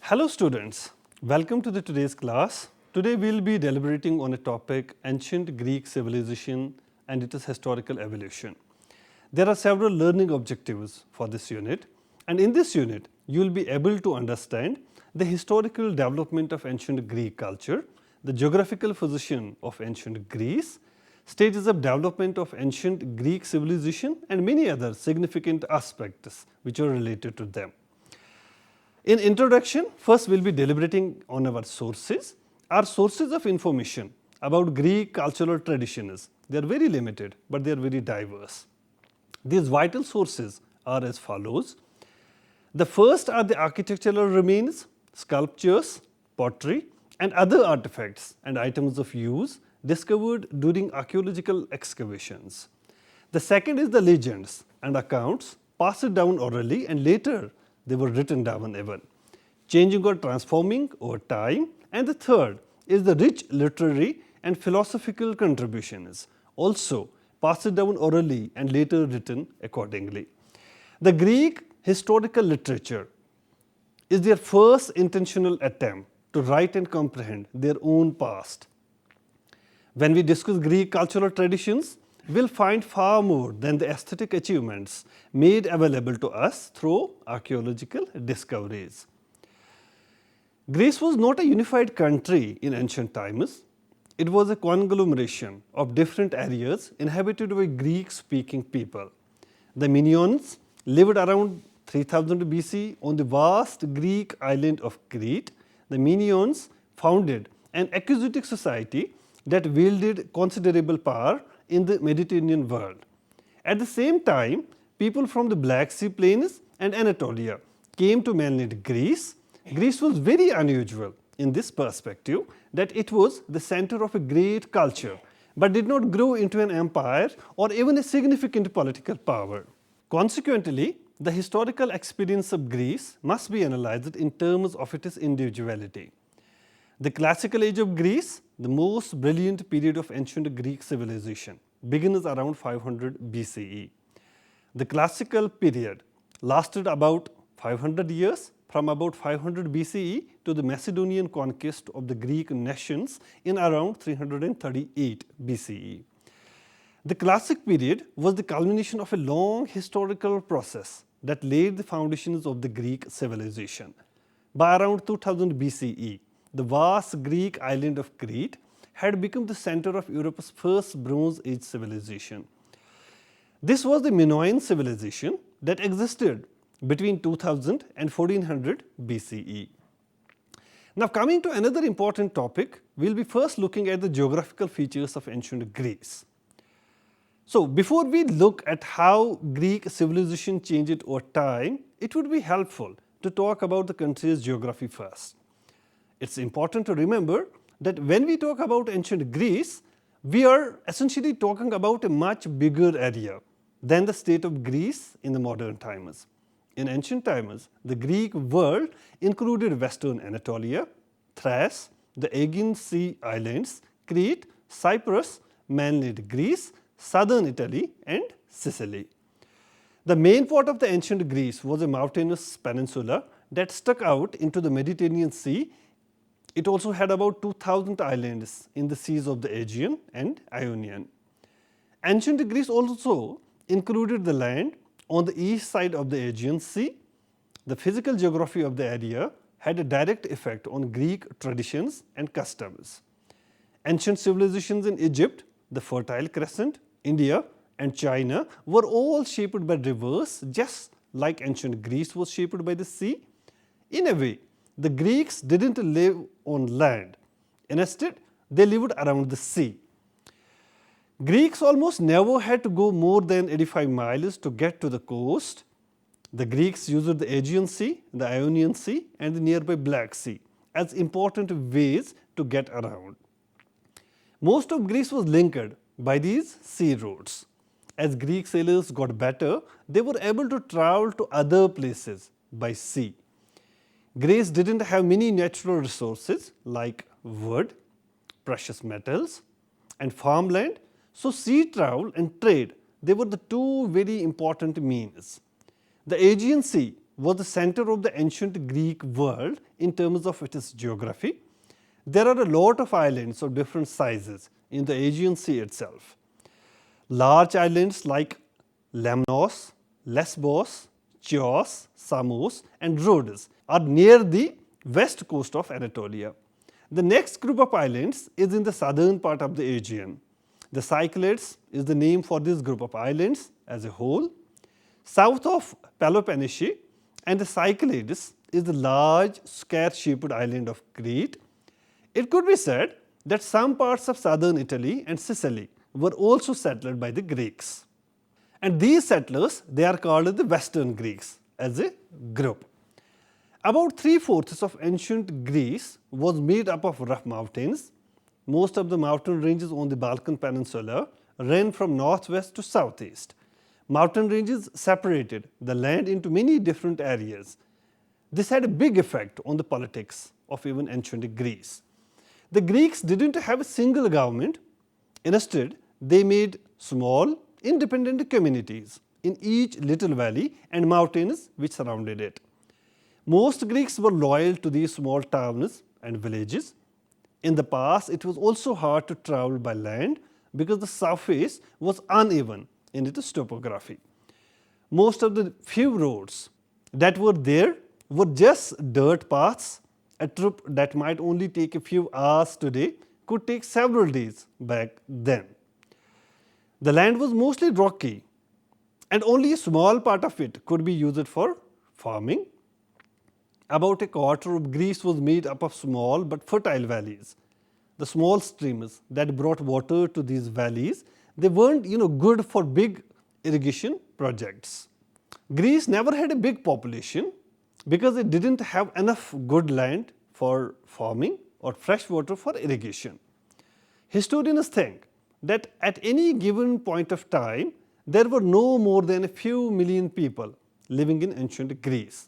Hello students, welcome to today's class. Today we will be deliberating on a topic ancient Greek civilization and its historical evolution. There are several learning objectives for this unit, and in this unit you will be able to understand the historical development of ancient Greek culture, the geographical position of ancient Greece, stages of development of ancient Greek civilization and many other significant aspects which are related to them. In introduction, first we will be deliberating on our sources. Our sources of information about Greek cultural traditions, they are very limited but they are very diverse. These vital sources are as follows. The first are the architectural remains, sculptures, pottery and other artifacts and items of use discovered during archaeological excavations. The second is the legends and accounts passed down orally and later they were written down even, changing or transforming over time. And the third is the rich literary and philosophical contributions, also passed down orally and later written accordingly. The Greek historical literature is their first intentional attempt to write and comprehend their own past. When we discuss Greek cultural traditions, we will find far more than the aesthetic achievements made available to us through archaeological discoveries. Greece was not a unified country in ancient times. It was a conglomeration of different areas inhabited by Greek-speaking people. The Minoans lived around 3000 BC on the vast Greek island of Crete. The Minoans founded an aqueduct society that wielded considerable power in the Mediterranean world. At the same time, people from the Black Sea plains and Anatolia came to mainland Greece. Greece was very unusual in this perspective that it was the center of a great culture but did not grow into an empire or even a significant political power. Consequently, the historical experience of Greece must be analyzed in terms of its individuality. The classical age of Greece, the most brilliant period of ancient Greek civilization, begins around 500 BCE. The classical period lasted about 500 years, from about 500 BCE to the Macedonian conquest of the Greek nations in around 338 BCE. The classic period was the culmination of a long historical process that laid the foundations of the Greek civilization. By around 2000 BCE, the vast Greek island of Crete had become the center of Europe's first Bronze Age civilization. This was the Minoan Civilization that existed between 2000 and 1400 BCE. Now coming to another important topic, we will be first looking at the geographical features of ancient Greece. So before we look at how Greek civilization changed over time, it would be helpful to talk about the country's geography first. It's important to remember that when we talk about ancient Greece, we are essentially talking about a much bigger area than the state of Greece in the modern times. In ancient times, the Greek world included western Anatolia, Thrace, the Aegean Sea islands, Crete, Cyprus, mainland Greece, southern Italy and Sicily. The main part of the ancient Greece was a mountainous peninsula that stuck out into the Mediterranean Sea. It also had about 2000 islands in the seas of the Aegean and Ionian. Ancient Greece also included the land on the east side of the Aegean Sea. The physical geography of the area had a direct effect on Greek traditions and customs. Ancient civilizations in Egypt, the Fertile Crescent, India and China were all shaped by rivers just like ancient Greece was shaped by the sea. In a way, the Greeks didn't live on land. Instead, they lived around the sea. Greeks almost never had to go more than 85 miles to get to the coast. The Greeks used the Aegean Sea, the Ionian Sea and the nearby Black Sea as important ways to get around. Most of Greece was linked by these sea routes. As Greek sailors got better, they were able to travel to other places by sea. Greece didn't have many natural resources like wood, precious metals and farmland, so sea travel and trade, they were the two very important means. The Aegean Sea was the center of the ancient Greek world in terms of its geography. There are a lot of islands of different sizes in the Aegean Sea itself. Large islands like Lemnos, Lesbos, Chios, Samos and Rhodes are near the west coast of Anatolia. The next group of islands is in the southern part of the Aegean. The Cyclades is the name for this group of islands as a whole. South of Peloponnese and the Cyclades is the large square-shaped island of Crete. It could be said that some parts of southern Italy and Sicily were also settled by the Greeks. And these settlers, they are called the Western Greeks as a group. About 3/4 of ancient Greece was made up of rough mountains. Most of the mountain ranges on the Balkan Peninsula ran from northwest to southeast. Mountain ranges separated the land into many different areas. This had a big effect on the politics of even ancient Greece. The Greeks didn't have a single government. Instead, they made small, independent communities in each little valley and mountains which surrounded it. Most Greeks were loyal to these small towns and villages. In the past, it was also hard to travel by land because the surface was uneven in its topography. Most of the few roads that were there were just dirt paths. A trip that might only take a few hours today could take several days back then. The land was mostly rocky and only a small part of it could be used for farming. About a quarter of Greece was made up of small but fertile valleys. The small streams that brought water to these valleys, they weren't good for big irrigation projects. Greece never had a big population because it didn't have enough good land for farming or fresh water for irrigation. Historians think that at any given point of time, there were no more than a few million people living in ancient Greece.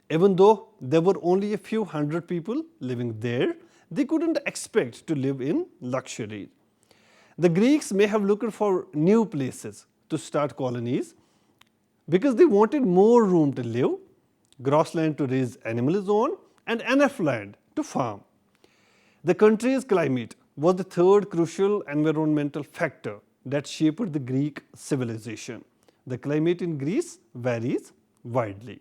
Even though there were only a few hundred people living there, they couldn't expect to live in luxury. The Greeks may have looked for new places to start colonies because they wanted more room to live, grassland to raise animals on, and enough land to farm. The country's climate was the third crucial environmental factor that shaped the Greek civilization. The climate in Greece varies widely.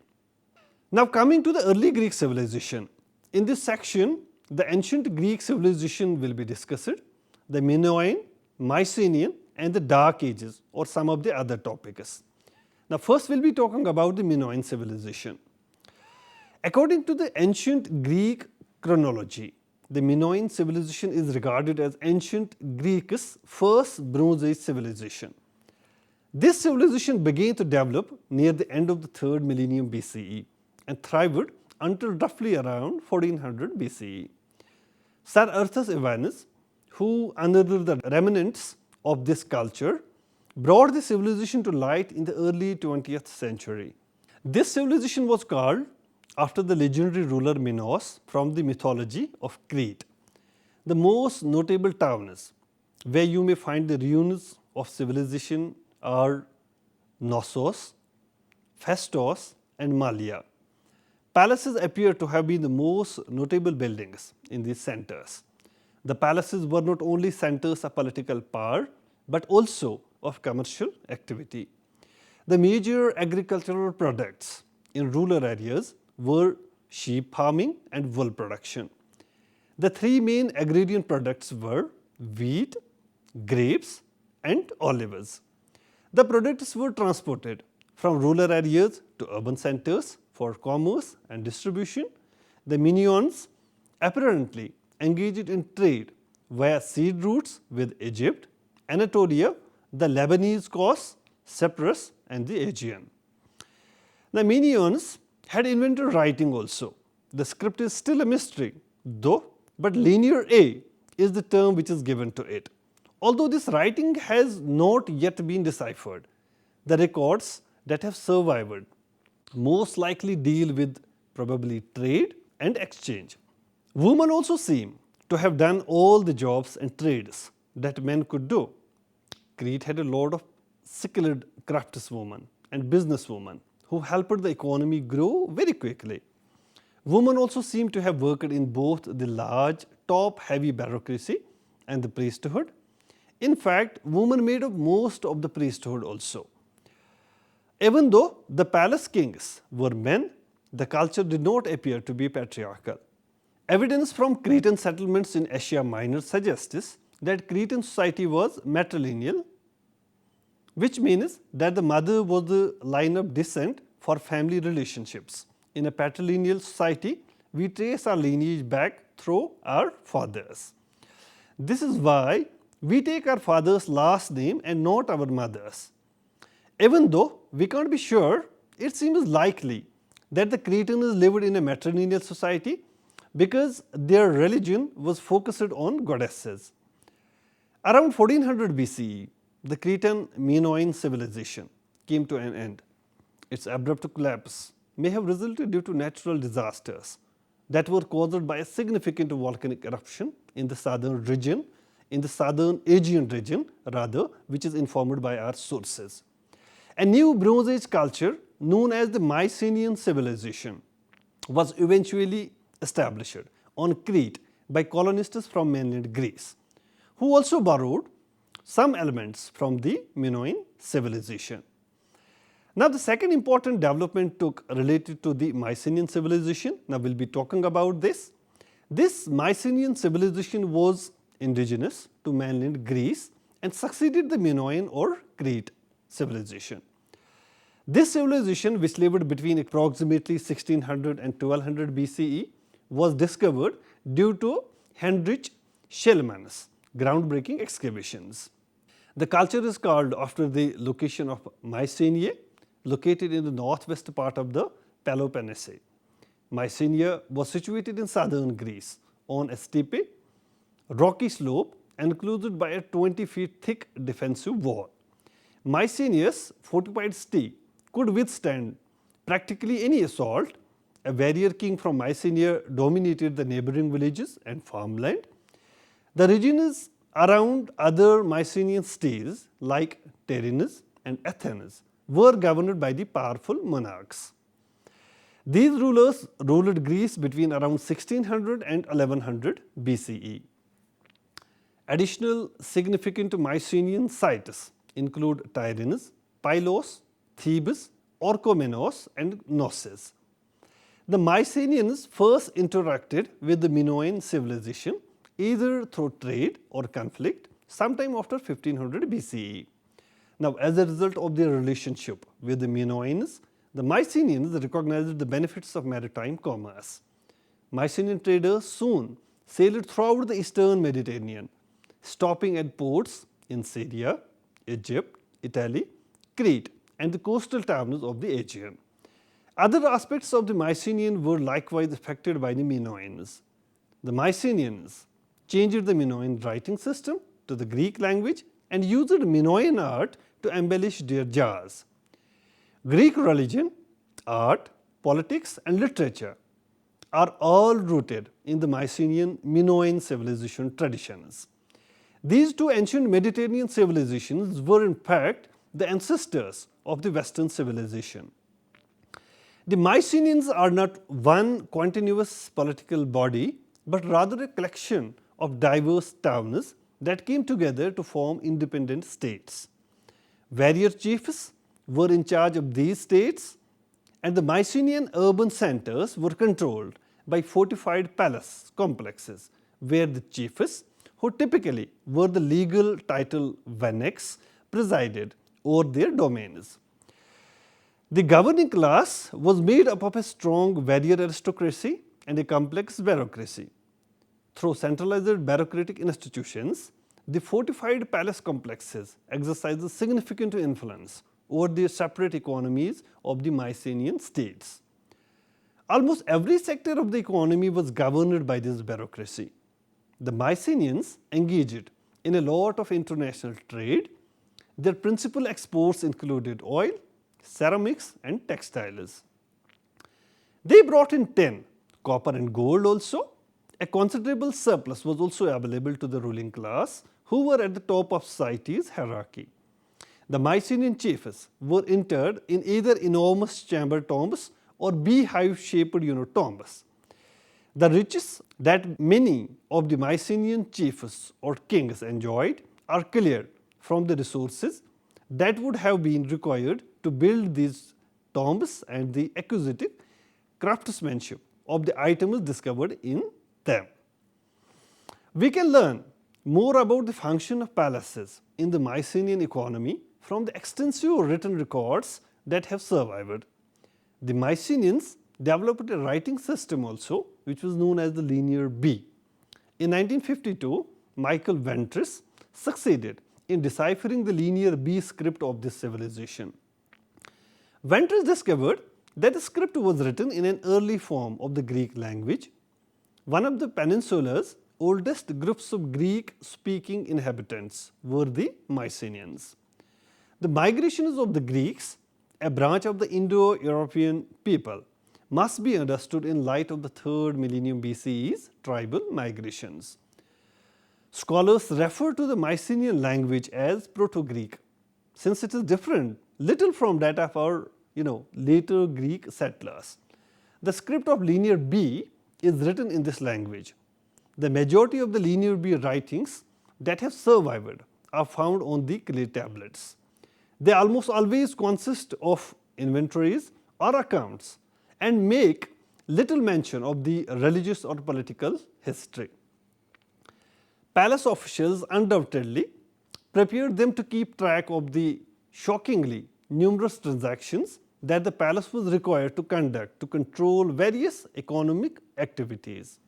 Now coming to the early Greek civilization. In this section, the ancient Greek civilization will be discussed, the Minoan, Mycenaean and the Dark Ages or some of the other topics. Now first we'll be talking about the Minoan Civilization. According to the ancient Greek chronology, the Minoan Civilization is regarded as ancient Greece's first Bronze Age civilization. This civilization began to develop near the end of the 3rd millennium BCE and thrived until roughly around 1400 BCE. Sir Arthur Evans, who unearthed the remnants of this culture, brought the civilization to light in the early 20th century. This civilization was called after the legendary ruler Minos from the mythology of Crete. The most notable towns where you may find the ruins of civilization are Knossos, Phaistos and Malia. Palaces appear to have been the most notable buildings in these centers. The palaces were not only centers of political power but also of commercial activity. The major agricultural products in rural areas were sheep farming and wool production. The three main agrarian products were wheat, grapes and olives. The products were transported from rural areas to urban centers for commerce and distribution. The Minoans apparently engaged in trade via seed routes with Egypt, Anatolia, the Lebanese coast, Cyprus and the Aegean. The Minoans had invented writing also. The script is still a mystery though, but linear A is the term which is given to it. Although this writing has not yet been deciphered, the records that have survived most likely deal with probably trade and exchange. Women also seem to have done all the jobs and trades that men could do. Crete had a lot of skilled craftswomen and businesswomen who helped the economy grow very quickly. Women also seem to have worked in both the large, top-heavy bureaucracy and the priesthood. In fact, women made up most of the priesthood also. Even though the palace kings were men, the culture did not appear to be patriarchal. Evidence from Cretan settlements in Asia Minor suggests that Cretan society was matrilineal, which means that the mother was the line of descent for family relationships. In a patrilineal society, we trace our lineage back through our fathers. This is why we take our father's last name and not our mother's. Even though we can't be sure, it seems likely that the Cretans lived in a matrilineal society because their religion was focused on goddesses. Around 1400 BCE, the Cretan Minoan Civilization came to an end. Its abrupt collapse may have resulted due to natural disasters that were caused by a significant volcanic eruption in the southern region, in the southern Aegean region rather, which is informed by our sources. A new Bronze Age culture known as the Mycenaean Civilization was eventually established on Crete by colonists from mainland Greece, who also borrowed some elements from the Minoan Civilization. Now, the second important development took related to the Mycenaean Civilization. Now, we will be talking about this. This Mycenaean Civilization was indigenous to mainland Greece and succeeded the Minoan or Crete civilization. This civilization, which lived between approximately 1600 and 1200 BCE, was discovered due to Heinrich Schlemmann's groundbreaking excavations. The culture is called after the location of Mycenae, located in the northwest part of the Peloponnese. Mycenae was situated in southern Greece on a steep, rocky slope enclosed by a 20 feet thick defensive wall. Mycenae's fortified city could withstand practically any assault. A warrior king from Mycenae dominated the neighboring villages and farmland. The regions around other Mycenaean cities like Tyrannus and Athens were governed by the powerful monarchs. These rulers ruled Greece between around 1600 and 1100 BCE. Additional significant Mycenaean sites include Tyrannus, Pylos, Thebes, Orchomenos and Knossos. The Mycenaeans first interacted with the Minoan civilization either through trade or conflict sometime after 1500 BCE. Now, as a result of their relationship with the Minoans, the Mycenaeans recognized the benefits of maritime commerce. Mycenaean traders soon sailed throughout the eastern Mediterranean, stopping at ports in Syria, Egypt, Italy, Crete and the coastal towns of the Aegean. Other aspects of the Mycenaean were likewise affected by the Minoans. The Mycenaeans changed the Minoan writing system to the Greek language and used Minoan art to embellish their jars. Greek religion, art, politics and literature are all rooted in the Mycenaean Minoan civilization traditions. These two ancient Mediterranean civilizations were in fact the ancestors of the Western civilization. The Mycenaeans are not one continuous political body, but rather a collection of diverse towns that came together to form independent states. Warrior chiefs were in charge of these states, and the Mycenaean urban centers were controlled by fortified palace complexes, where the chiefs, who typically were the legal title Vanex, presided over their domains. The governing class was made up of a strong warrior aristocracy and a complex bureaucracy. Through centralized bureaucratic institutions, the fortified palace complexes exercised significant influence over the separate economies of the Mycenaean states. Almost every sector of the economy was governed by this bureaucracy. The Mycenaeans engaged in a lot of international trade. Their principal exports included oil, ceramics and textiles. They brought in tin, copper and gold also. A considerable surplus was also available to the ruling class, who were at the top of society's hierarchy. The Mycenaean chiefs were interred in either enormous chamber tombs or beehive-shaped tombs. The riches that many of the Mycenaean chiefs or kings enjoyed are clear from the resources that would have been required to build these tombs and the acquisitive craftsmanship of the items discovered in them. We can learn more about the function of palaces in the Mycenaean economy from the extensive written records that have survived. The Mycenaeans developed a writing system also, which was known as the Linear B. In 1952, Michael Ventris succeeded in deciphering the Linear B script of this civilization. Ventris discovered that the script was written in an early form of the Greek language. One of the peninsula's oldest groups of Greek-speaking inhabitants were the Mycenaeans. The migrations of the Greeks, a branch of the Indo-European people, must be understood in light of the 3rd millennium BCE's tribal migrations. Scholars refer to the Mycenaean language as Proto-Greek, since it is different little from that of our later Greek settlers. The script of Linear B is written in this language. The majority of the Linear B writings that have survived are found on the clay tablets. They almost always consist of inventories or accounts and make little mention of the religious or political history. Palace officials undoubtedly prepared them to keep track of the shockingly numerous transactions that the palace was required to conduct to control various economic activities.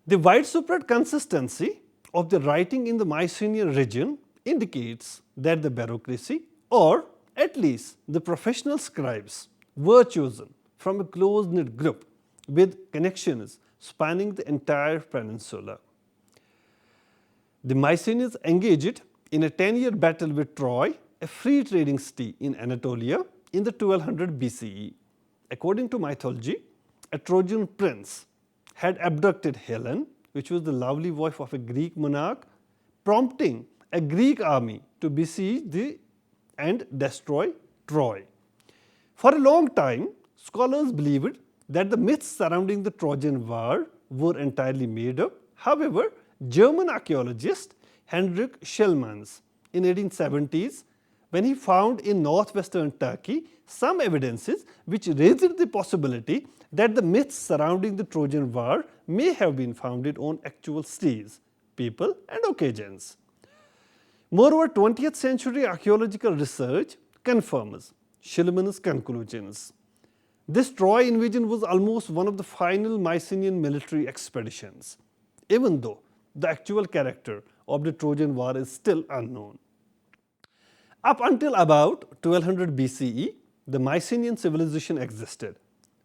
The widespread consistency of the writing in the Mycenaean region indicates that the bureaucracy, or at least the professional scribes, were chosen from a close-knit group with connections spanning the entire peninsula. The Mycenaeans engaged in a 10-year battle with Troy, a free trading city in Anatolia, in the 1200 BCE. According to mythology, a Trojan prince had abducted Helen, which was the lovely wife of a Greek monarch, prompting a Greek army to besiege and destroy Troy. For a long time, scholars believed that the myths surrounding the Trojan War were entirely made up. However, German archaeologist Heinrich Schellmans in 1870s, when he found in northwestern Turkey some evidences which raised the possibility that the myths surrounding the Trojan War may have been founded on actual cities, people and occasions. Moreover, 20th century archaeological research confirms Schellmann's conclusions. This Troy invasion was almost one of the final Mycenaean military expeditions, even though the actual character of the Trojan War is still unknown. Up until about 1200 BCE, the Mycenaean civilization existed.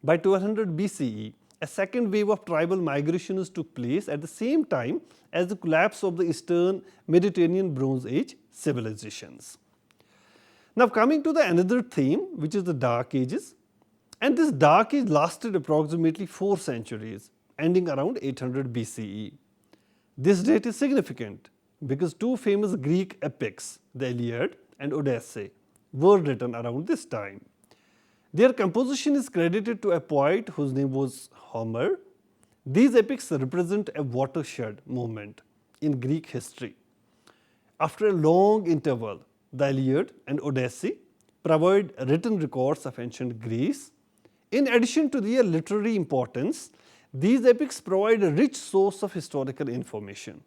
By 1200 BCE, a second wave of tribal migrations took place at the same time as the collapse of the Eastern Mediterranean Bronze Age civilizations. Now coming to the another theme, which is the Dark Ages, and this Dark Age lasted approximately 4 centuries, ending around 800 BCE. This date is significant because 2 famous Greek epics, the Iliad and Odyssey, were written around this time. Their composition is credited to a poet whose name was Homer. These epics represent a watershed moment in Greek history. After a long interval, the Iliad and Odyssey provide written records of ancient Greece. In addition to their literary importance, these epics provide a rich source of historical information.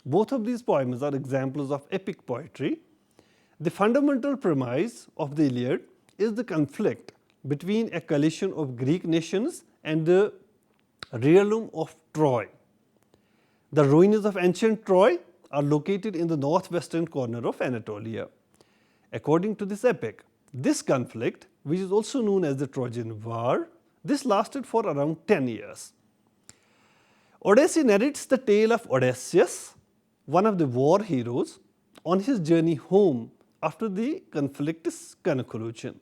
Both of these poems are examples of epic poetry. The fundamental premise of the Iliad is the conflict between a coalition of Greek nations and the realm of Troy. The ruins of ancient Troy are located in the northwestern corner of Anatolia. According to this epic, this conflict, which is also known as the Trojan War, this lasted for around 10 years. Odyssey narrates the tale of Odysseus, one of the war heroes, on his journey home after the conflict's conclusion.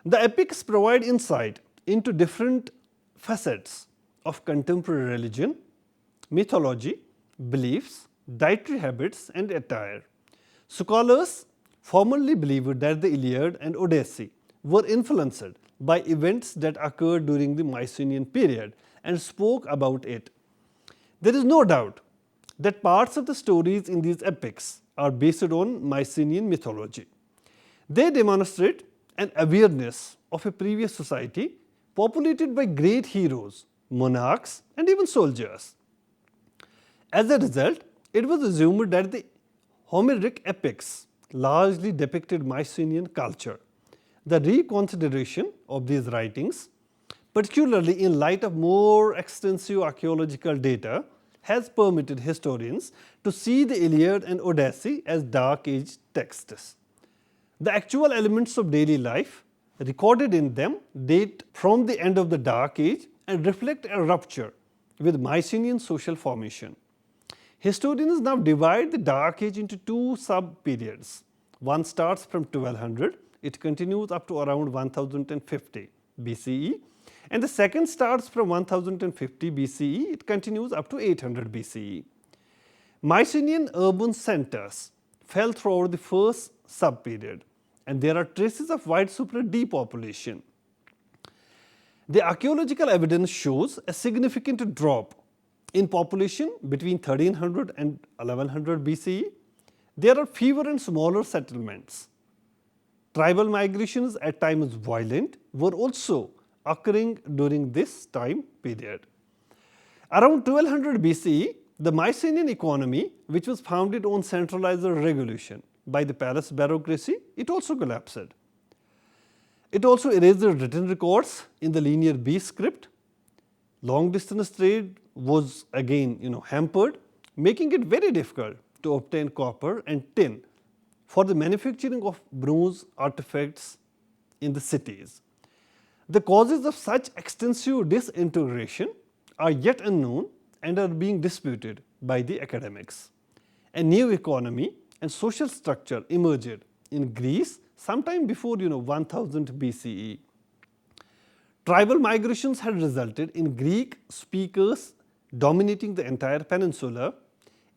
The epics provide insight into different facets of contemporary religion, mythology, beliefs, dietary habits and attire. Scholars formerly believed that the Iliad and Odyssey were influenced by events that occurred during the Mycenaean period and spoke about it. There is no doubt that parts of the stories in these epics are based on Mycenaean mythology. They demonstrate an awareness of a previous society populated by great heroes, monarchs, and even soldiers. As a result, it was assumed that the Homeric epics largely depicted Mycenaean culture. The reconsideration of these writings, particularly in light of more extensive archaeological data, has permitted historians to see the Iliad and Odyssey as Dark Age texts. The actual elements of daily life recorded in them date from the end of the Dark Age and reflect a rupture with Mycenaean social formation. Historians now divide the Dark Age into two sub-periods. One starts from 1200, it continues up to around 1050 BCE, and the second starts from 1050 BCE, it continues up to 800 BCE. Mycenaean urban centers fell throughout the first sub-period, and there are traces of widespread depopulation. The archaeological evidence shows a significant drop in population between 1300 and 1100 BCE. There are fewer and smaller settlements. Tribal migrations, at times violent, were also occurring during this time period. Around 1200 BCE, the Mycenaean economy, which was founded on centralized regulation by the palace bureaucracy, it also collapsed. It also erased written records in the linear B script. Long distance trade was again hampered, making it very difficult to obtain copper and tin for the manufacturing of bronze artifacts in the cities. The causes of such extensive disintegration are yet unknown and are being disputed by the academics. A new economy and social structure emerged in Greece sometime before 1000 BCE. Tribal migrations had resulted in Greek speakers dominating the entire peninsula.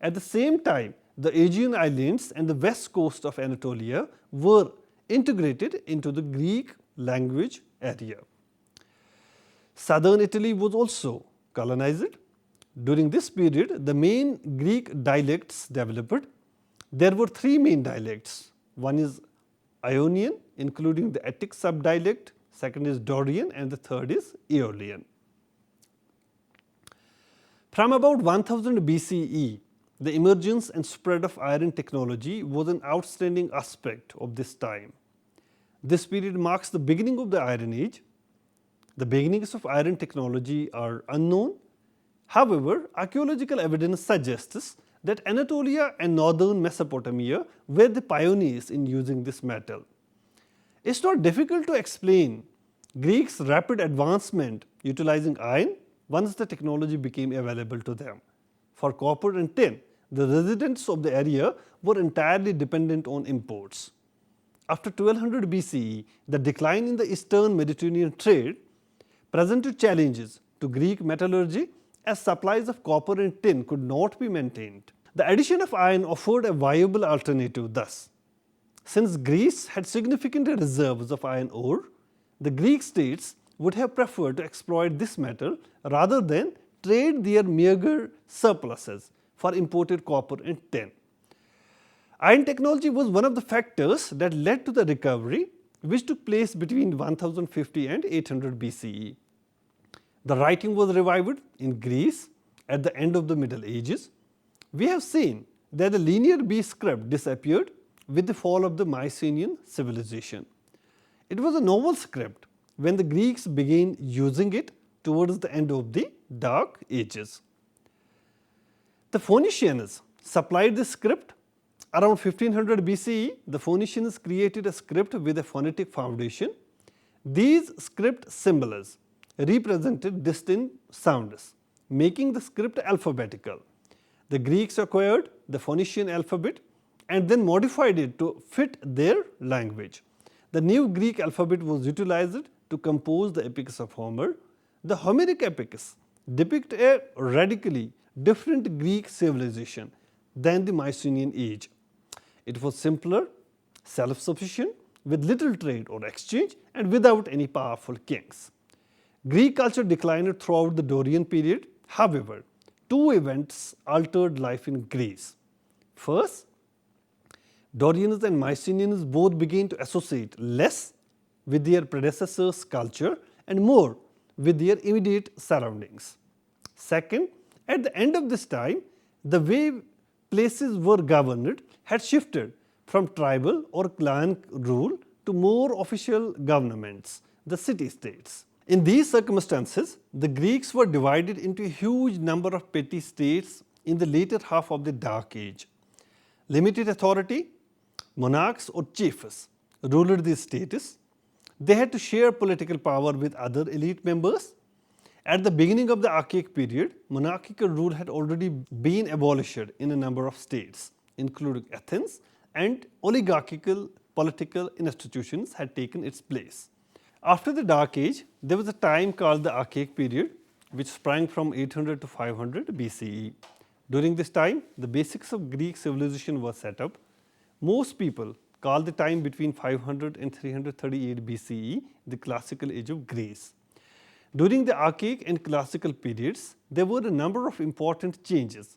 At the same time, the Aegean islands and the west coast of Anatolia were integrated into the Greek language area. Southern Italy was also colonized. During this period, the main Greek dialects developed. There were three main dialects. One is Ionian, including the Attic subdialect, second is Dorian, and the third is Aeolian. From about 1000 BCE, the emergence and spread of iron technology was an outstanding aspect of this time. This period marks the beginning of the Iron Age. The beginnings of iron technology are unknown. However, archaeological evidence suggests that Anatolia and northern Mesopotamia were the pioneers in using this metal. It's not difficult to explain Greeks' rapid advancement utilizing iron once the technology became available to them. For copper and tin, the residents of the area were entirely dependent on imports. After 1200 BCE, the decline in the eastern Mediterranean trade presented challenges to Greek metallurgy as supplies of copper and tin could not be maintained. The addition of iron offered a viable alternative thus. Since Greece had significant reserves of iron ore, the Greek states would have preferred to exploit this metal rather than trade their meager surpluses for imported copper and tin. Iron technology was one of the factors that led to the recovery which took place between 1050 and 800 BCE. The writing was revived in Greece at the end of the Middle Ages. We have seen that the linear B script disappeared with the fall of the Mycenaean Civilization. It was a novel script when the Greeks began using it towards the end of the Dark Ages. The Phoenicians supplied the script. Around 1500 BCE, the Phoenicians created a script with a phonetic foundation. These script symbols represented distinct sounds, making the script alphabetical. The Greeks acquired the Phoenician alphabet and then modified it to fit their language. The new Greek alphabet was utilized to compose the epics of Homer. The Homeric epics depict a radically different Greek civilization than the Mycenaean age. It was simpler, self-sufficient, with little trade or exchange and without any powerful kings. Greek culture declined throughout the Dorian period. However, two events altered life in Greece. First, Dorians and Mycenaeans both began to associate less with their predecessors' culture and more with their immediate surroundings. Second, at the end of this time, the way places were governed had shifted from tribal or clan rule to more official governments, the city-states. In these circumstances, the Greeks were divided into a huge number of petty states in the later half of the Dark Age. Limited authority, monarchs or chiefs ruled these states. They had to share political power with other elite members. At the beginning of the Archaic period, monarchical rule had already been abolished in a number of states, including Athens, and oligarchical political institutions had taken its place. After the Dark Age, there was a time called the Archaic Period, which sprang from 800 to 500 BCE. During this time, the basics of Greek civilization were set up. Most people call the time between 500 and 338 BCE the classical age of Greece. During the Archaic and classical periods, there were a number of important changes.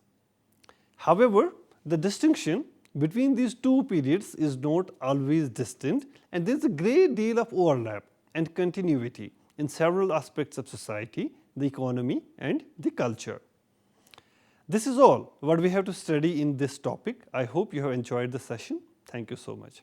However, the distinction between these two periods is not always distinct, and there is a great deal of overlap and continuity in several aspects of society, the economy and the culture. This is all what we have to study in this topic. I hope you have enjoyed the session. Thank you so much.